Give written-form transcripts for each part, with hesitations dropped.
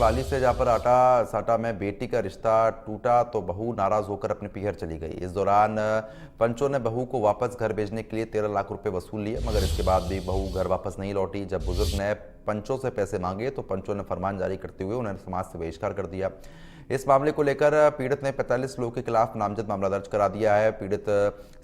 वाली से जहां पर आटा साटा में बेटी का रिश्ता टूटा तो बहू नाराज होकर अपने पीहर चली गई। इस दौरान पंचों ने बहू को वापस घर भेजने के लिए 13 लाख रुपए वसूल लिए, मगर इसके बाद भी बहू घर वापस नहीं लौटी। जब बुजुर्ग ने पंचों से पैसे मांगे तो पंचों ने फरमान जारी करते हुए उन्हें समाज से बहिष्कार कर दिया। इस मामले को लेकर पीड़ित ने 45 लोगों के खिलाफ नामजद मामला दर्ज करा दिया है। पीड़ित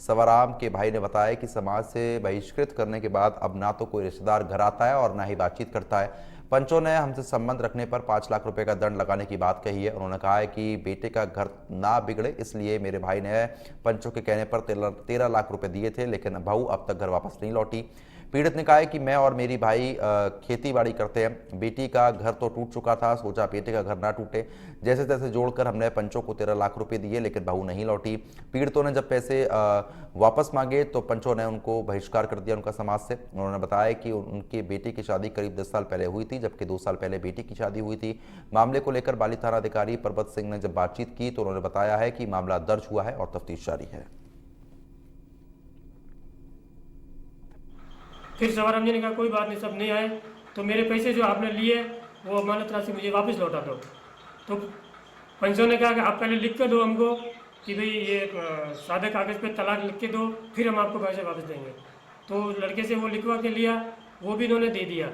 सवाराम के भाई ने बताया कि समाज से बहिष्कृत करने के बाद अब ना तो कोई रिश्तेदार घर आता है और ना ही बातचीत करता है। पंचों ने हमसे संबंध रखने पर 5 लाख रुपए का दंड लगाने की बात कही है। उन्होंने कहा है कि बेटे का घर ना बिगड़े इसलिए मेरे भाई ने पंचों के कहने पर 13 लाख रुपए दिए थे, लेकिन बहू अब तक घर वापस नहीं लौटी। पीड़ित ने कहा है कि मैं और मेरी भाई खेती बाड़ी करते हैं। बेटी का घर तो टूट चुका था, सोचा बेटे का घर ना टूटे। जैसे तैसे जोड़कर हमने पंचों को 13 लाख रुपए दिए, लेकिन बहू नहीं लौटी। पीड़ितों ने जब पैसे वापस मांगे तो पंचों ने उनको बहिष्कार कर दिया उनका समाज से। उन्होंने बताया कि उनकी बेटी की शादी करीब 10 साल पहले हुई थी, जबकि 2 साल पहले बेटी की शादी हुई थी। मामले को लेकर बाली थाना अधिकारी परबत सिंह ने जब बातचीत की तो उन्होंने बताया है कि मामला दर्ज हुआ है और तफ्तीश जारी है। फिर सवाराम जी ने कहा कोई बात नहीं, सब नहीं आए तो मेरे पैसे जो आपने लिए वो अमानत राशि मुझे वापस लौटा दो। तो पंचों ने कहा कि आप पहले लिख के दो हमको कि भाई ये सादे कागज़ पे तलाक लिख के दो, फिर हम आपको पैसे वापस देंगे। तो लड़के से वो लिखवा के लिया, वो भी इन्होंने दे दिया।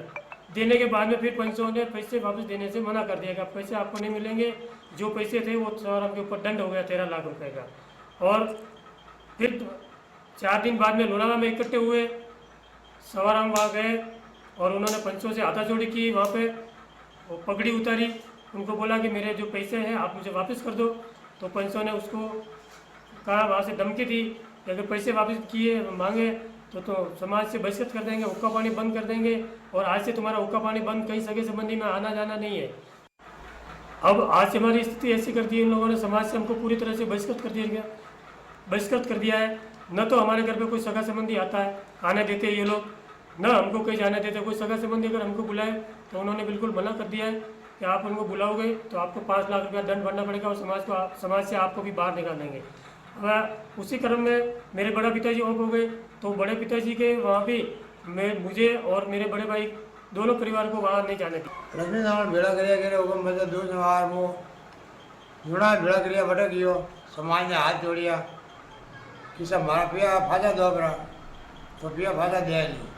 देने के बाद में फिर पंचों ने पैसे वापस देने से मना कर दिया कि आप पैसे आपको नहीं मिलेंगे। जो पैसे थे वो सवाराम के ऊपर दंड हो गया 13 लाख रुपए का। और फिर 4 दिन बाद में लोनावाला में इकट्ठे हुए, सवाराम वहाँ गए और उन्होंने पंचों से हाथाजोड़ी की। वहाँ पे वो पगड़ी उतारी, उनको बोला कि मेरे जो पैसे हैं आप मुझे वापस कर दो। तो पंचों ने उसको कहा, वहाँ से धमकी दी कि अगर पैसे वापस किए मांगे तो समाज से बहिष्कृत कर देंगे, हुक्का पानी बंद कर देंगे और आज से तुम्हारा हुक्का पानी बंद, कहीं सगे संबंधी में आना जाना नहीं है। अब आज से हमारी स्थिति ऐसी कर दी इन लोगों ने, समाज से हमको पूरी तरह से बहिष्कृत कर दिया है। न तो हमारे घर पे कोई सगा संबंधी आता है, आने देते ये लोग, न हमको कहीं जाने देते। कोई सगा संबंधी अगर हमको बुलाए तो उन्होंने बिल्कुल मना कर दिया है कि आप उनको बुलाओगे तो आपको 5 लाख रुपया दंड भरना पड़ेगा और समाज से आपको भी बाहर निकाल देंगे। उसी क्रम में मेरे बड़ा पिताजी ऑफ हो गए, तो बड़े पिताजी के वहाँ भी मुझे और मेरे बड़े भाई दोनों परिवार को वहाँ नहीं जाने दिया। लक्ष्मी नारायण भेड़ा कर हुक्म बदल दो सवार वो जुड़ा भेड़ा कर भटक गयो। समाज ने हाथ जोड़िया कि सब मारा पिया फाजा दो अपना, तो पिया फाजा दिया नहीं।